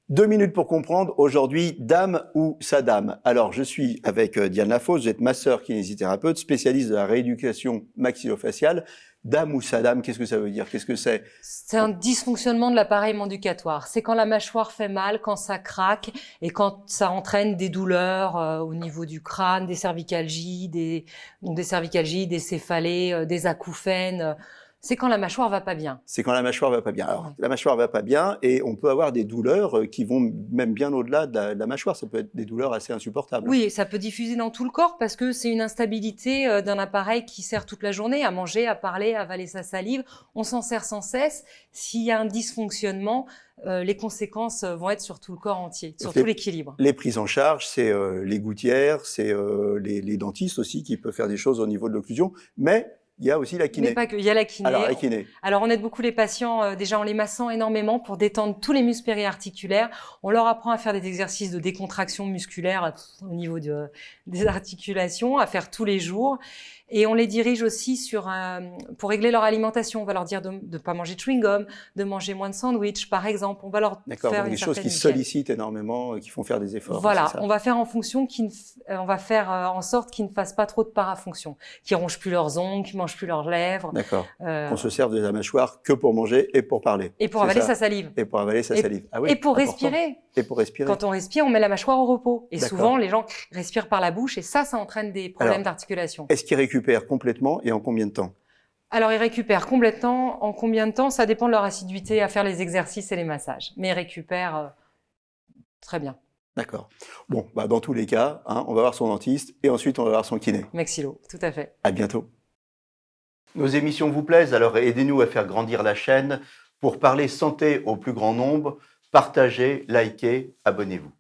2 minutes pour comprendre, aujourd'hui, dame ou Saddam. Alors, je suis avec Diane Lafosse, vous êtes masseur kinésithérapeute, spécialiste de la rééducation maxillofaciale. Dame ou Saddam, qu'est-ce que ça veut dire? Qu'est-ce que c'est? C'est un dysfonctionnement de l'appareil manducatoire. C'est quand la mâchoire fait mal, quand ça craque et quand ça entraîne des douleurs au niveau du crâne, des cervicalgies, des céphalées, des acouphènes. C'est quand la mâchoire va pas bien. C'est quand la mâchoire va pas bien. Alors, Ouais. la mâchoire va pas bien et on peut avoir des douleurs qui vont même bien au-delà de la mâchoire. Ça peut être des douleurs assez insupportables. Oui, ça peut diffuser dans tout le corps parce que c'est une instabilité d'un appareil qui sert toute la journée à manger, à parler, à avaler sa salive. On s'en sert sans cesse. S'il y a un dysfonctionnement, les conséquences vont être sur tout le corps entier, sur tout l'équilibre. Les prises en charge, c'est les gouttières, c'est les dentistes aussi qui peuvent faire des choses au niveau de l'occlusion, mais il y a aussi la kiné. Mais pas que, il y a la kiné. Alors, la kiné. Alors, on aide beaucoup les patients déjà en les massant énormément pour détendre tous les muscles périarticulaires. On leur apprend à faire des exercices de décontraction musculaire au niveau des articulations, à faire tous les jours. Et on les dirige aussi pour régler leur alimentation. On va leur dire de ne pas manger de chewing-gum, de manger moins de sandwich, par exemple. On va leur faire donc des choses qui sollicitent énormément, qui font faire des efforts. Voilà, on va faire on va faire en sorte qu'ils ne fassent pas trop de parafonction, qu'ils rongent plus leurs ongles, qu'ils mangent plus leurs lèvres. D'accord. Qu'on se serve de la mâchoire que pour manger et pour parler. Et pour avaler sa salive. Et pour avaler sa salive. Ah oui, et pour respirer. Et pour respirer. Quand on respire, on met la mâchoire au repos. Et souvent, les gens respirent par la bouche et ça entraîne des problèmes d'articulation. Est-ce qu'ils récupèrent complètement et en combien de temps? Alors, ils récupèrent complètement. En combien de temps? Ça dépend de leur assiduité à faire les exercices et les massages. Mais ils récupèrent très bien. D'accord. Bon, dans tous les cas, on va voir son dentiste et ensuite on va voir son kiné. Maxillo, tout à fait. À bientôt. Nos émissions vous plaisent, alors aidez-nous à faire grandir la chaîne. Pour parler santé au plus grand nombre, partagez, likez, abonnez-vous.